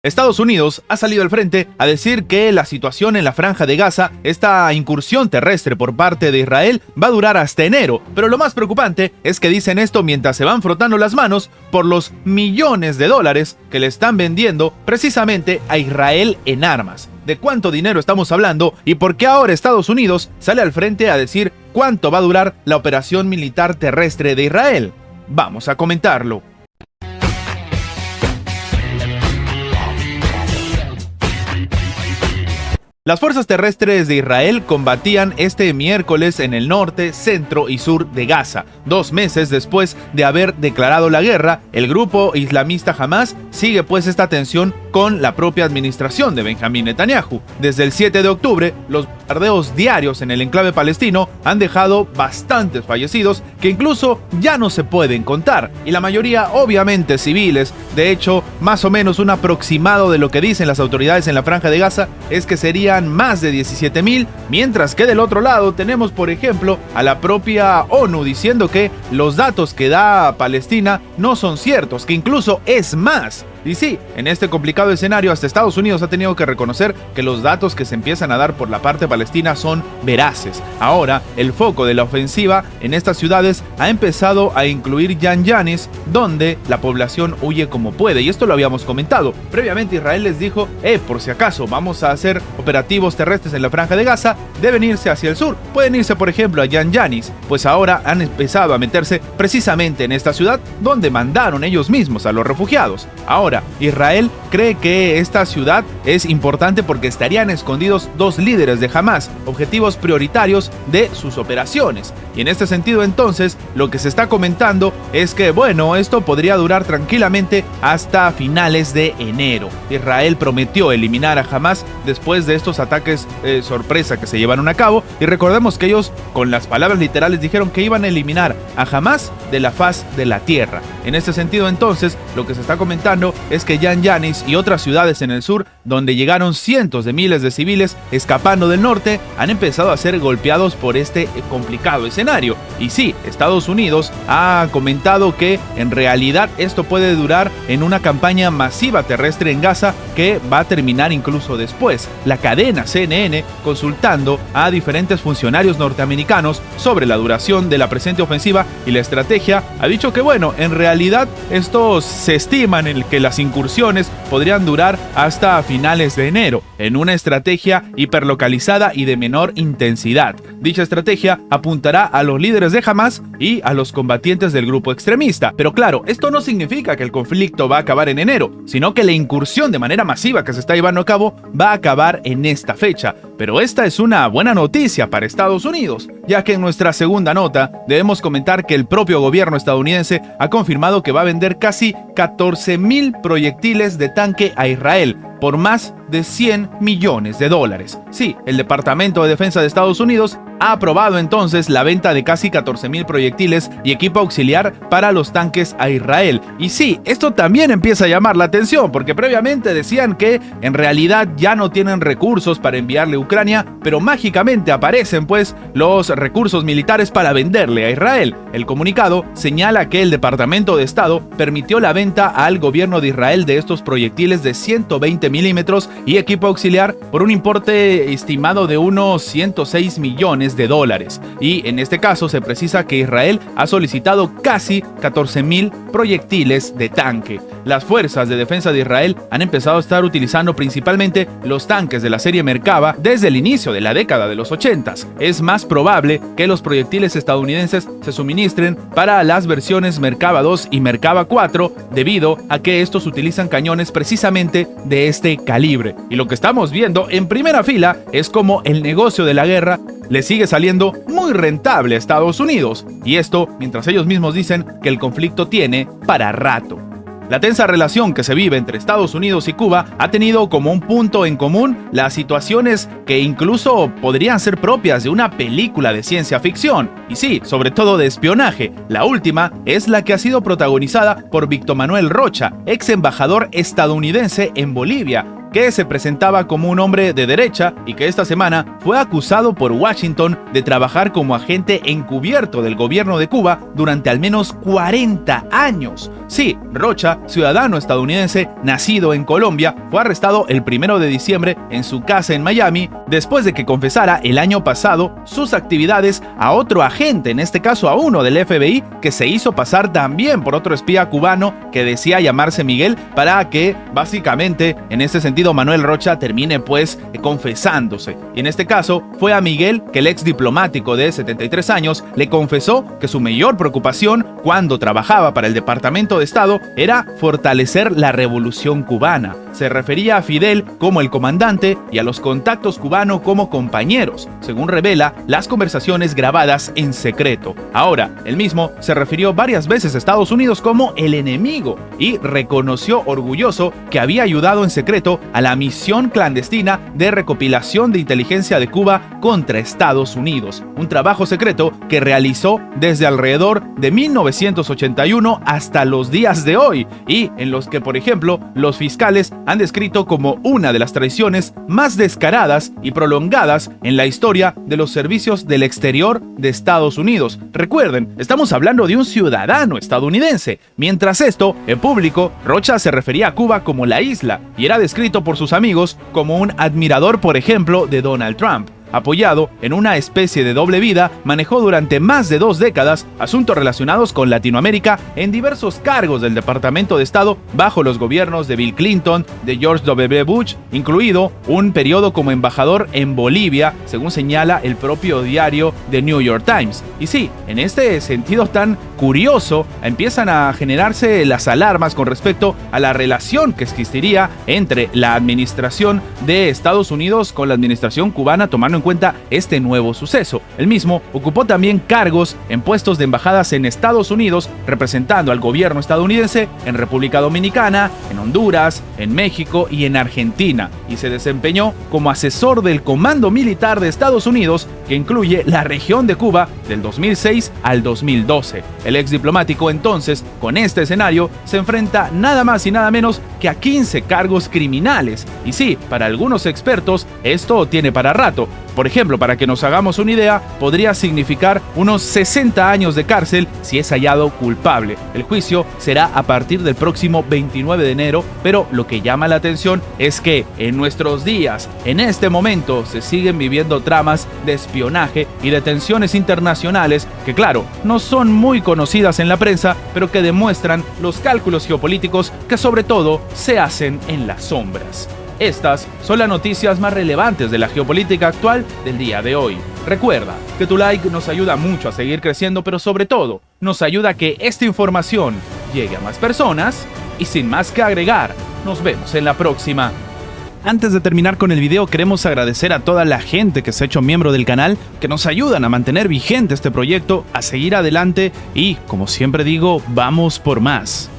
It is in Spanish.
Estados Unidos ha salido al frente a decir que la situación en la Franja de Gaza, esta incursión terrestre por parte de Israel, va a durar hasta enero. Pero lo más preocupante es que dicen esto mientras se van frotando las manos por los millones de dólares que le están vendiendo precisamente a Israel en armas. ¿De cuánto dinero estamos hablando y por qué ahora Estados Unidos sale al frente a decir cuánto va a durar la operación militar terrestre de Israel? Vamos a comentarlo. Las fuerzas terrestres de Israel combatían este miércoles en el norte, centro y sur de Gaza. 2 meses después de haber declarado la guerra, el grupo islamista Hamas sigue pues esta tensión con la propia administración de Benjamín Netanyahu. Desde el 7 de octubre, los bombardeos diarios en el enclave palestino han dejado bastantes fallecidos que incluso ya no se pueden contar, y la mayoría obviamente civiles. De hecho, más o menos un aproximado de lo que dicen las autoridades en la Franja de Gaza es que serían más de 17,000, mientras que del otro lado tenemos, por ejemplo, a la propia ONU diciendo que los datos que da Palestina no son ciertos, que incluso es más. Y sí, en este complicado escenario hasta Estados Unidos ha tenido que reconocer que los datos que se empiezan a dar por la parte palestina son veraces. Ahora, el foco de la ofensiva en estas ciudades ha empezado a incluir Yan Yanis, donde la población huye como puede. Y esto lo habíamos comentado. Previamente Israel les dijo, por si acaso vamos a hacer operativos terrestres en la Franja de Gaza, deben irse hacia el sur. Pueden irse, por ejemplo, a Yan Yanis. Pues ahora han empezado a meterse precisamente en esta ciudad donde mandaron ellos mismos a los refugiados. Ahora, Israel cree que esta ciudad es importante porque estarían escondidos 2 líderes de Hamas, objetivos prioritarios de sus operaciones. Y en este sentido, entonces, lo que se está comentando es que, bueno, esto podría durar tranquilamente hasta finales de enero. Israel prometió eliminar a Hamas después de estos ataques sorpresa que se llevaron a cabo, y recordemos que ellos, con las palabras literales, dijeron que iban a eliminar a Hamas de la faz de la tierra. En este sentido, entonces, lo que se está comentando es que Yan Yanis y otras ciudades en el sur, donde llegaron cientos de miles de civiles escapando del norte, han empezado a ser golpeados por este complicado escenario. Y sí, Estados Unidos ha comentado que en realidad esto puede durar en una campaña masiva terrestre en Gaza que va a terminar incluso después. La cadena CNN, consultando a diferentes funcionarios norteamericanos sobre la duración de la presente ofensiva y la estrategia, ha dicho que, bueno, en realidad estos se estiman en que las incursiones podrían durar hasta finales de enero, en una estrategia hiperlocalizada y de menor intensidad. Dicha estrategia apuntará a los líderes de Hamas y a los combatientes del grupo extremista. Pero claro, esto no significa que el conflicto va a acabar en enero, sino que la incursión de manera masiva que se está llevando a cabo va a acabar en esta fecha. Pero esta es una buena noticia para Estados Unidos, ya que en nuestra segunda nota debemos comentar que el propio gobierno estadounidense ha confirmado que va a vender casi 14,000 proyectiles de tanque a Israel por más de $100 millones. Sí, el Departamento de Defensa de Estados Unidos ha aprobado entonces la venta de casi 14,000 proyectiles y equipo auxiliar para los tanques a Israel. Y sí, esto también empieza a llamar la atención, porque previamente decían que en realidad ya no tienen recursos para enviarle a Ucrania, pero mágicamente aparecen pues los recursos militares para venderle a Israel. El comunicado señala que el Departamento de Estado permitió la venta al gobierno de Israel de estos proyectiles de 120 milímetros y equipo auxiliar por un importe estimado de unos $106 millones. Y en este caso se precisa que Israel ha solicitado casi 14,000 proyectiles de tanque. Las fuerzas de defensa de Israel han empezado a estar utilizando principalmente los tanques de la serie Merkava desde el inicio de la década de los 80s. Es más probable que los proyectiles estadounidenses se suministren para las versiones Merkava 2 y Merkava 4 debido a que estos utilizan cañones precisamente de este calibre. Y lo que estamos viendo en primera fila es como el negocio de la guerra le sigue saliendo muy rentable a Estados Unidos, y esto mientras ellos mismos dicen que el conflicto tiene para rato. La tensa relación que se vive entre Estados Unidos y Cuba ha tenido como un punto en común las situaciones que incluso podrían ser propias de una película de ciencia ficción, y sí, sobre todo de espionaje. La última es la que ha sido protagonizada por Víctor Manuel Rocha, ex embajador estadounidense en Bolivia, que se presentaba como un hombre de derecha y que esta semana fue acusado por Washington de trabajar como agente encubierto del gobierno de Cuba durante al menos 40 años. Sí, Rocha, ciudadano estadounidense nacido en Colombia, fue arrestado el 1 de diciembre en su casa en Miami después de que confesara el año pasado sus actividades a otro agente, en este caso a uno del FBI, que se hizo pasar también por otro espía cubano que decía llamarse Miguel, para que básicamente en este sentido Manuel Rocha termine pues confesándose. Y en este caso fue a Miguel que el ex diplomático de 73 años le confesó que su mayor preocupación cuando trabajaba para el Departamento de Estado era fortalecer la revolución cubana. Se refería a Fidel como el comandante y a los contactos cubanos como compañeros, según revela las conversaciones grabadas en secreto. Ahora, él mismo se refirió varias veces a Estados Unidos como el enemigo y reconoció orgulloso que había ayudado en secreto a la misión clandestina de recopilación de inteligencia de Cuba contra Estados Unidos, un trabajo secreto que realizó desde alrededor de 1981 hasta los días de hoy y en los que, por ejemplo, los fiscales han descrito como una de las traiciones más descaradas y prolongadas en la historia de los servicios del exterior de Estados Unidos. Recuerden, estamos hablando de un ciudadano estadounidense. Mientras esto, en público, Rocha se refería a Cuba como la isla y era descrito por sus amigos como un admirador, por ejemplo, de Donald Trump. Apoyado en una especie de doble vida, manejó durante más de 2 décadas asuntos relacionados con Latinoamérica en diversos cargos del Departamento de Estado bajo los gobiernos de Bill Clinton, de George W. Bush, incluido un periodo como embajador en Bolivia, según señala el propio diario The New York Times. Y sí, en este sentido tan curioso, empiezan a generarse las alarmas con respecto a la relación que existiría entre la administración de Estados Unidos con la administración cubana, tomando en cuenta este nuevo suceso. Él mismo ocupó también cargos en puestos de embajadas en Estados Unidos, representando al gobierno estadounidense en República Dominicana, en Honduras, en México y en Argentina, y se desempeñó como asesor del Comando Militar de Estados Unidos, que incluye la región de Cuba del 2006 al 2012. El ex diplomático entonces, con este escenario, se enfrenta nada más y nada menos que a 15 cargos criminales. Y sí, para algunos expertos, esto tiene para rato. Por ejemplo, para que nos hagamos una idea, podría significar unos 60 años de cárcel si es hallado culpable. El juicio será a partir del próximo 29 de enero, pero lo que llama la atención es que en nuestros días, en este momento, se siguen viviendo tramas de espionaje y de tensiones internacionales que, claro, no son muy conocidas en la prensa, pero que demuestran los cálculos geopolíticos que sobre todo se hacen en las sombras. Estas son las noticias más relevantes de la geopolítica actual del día de hoy. Recuerda que tu like nos ayuda mucho a seguir creciendo, pero sobre todo nos ayuda a que esta información llegue a más personas. Y sin más que agregar, nos vemos en la próxima. Antes de terminar con el video, queremos agradecer a toda la gente que se ha hecho miembro del canal, que nos ayudan a mantener vigente este proyecto, a seguir adelante y, como siempre digo, vamos por más.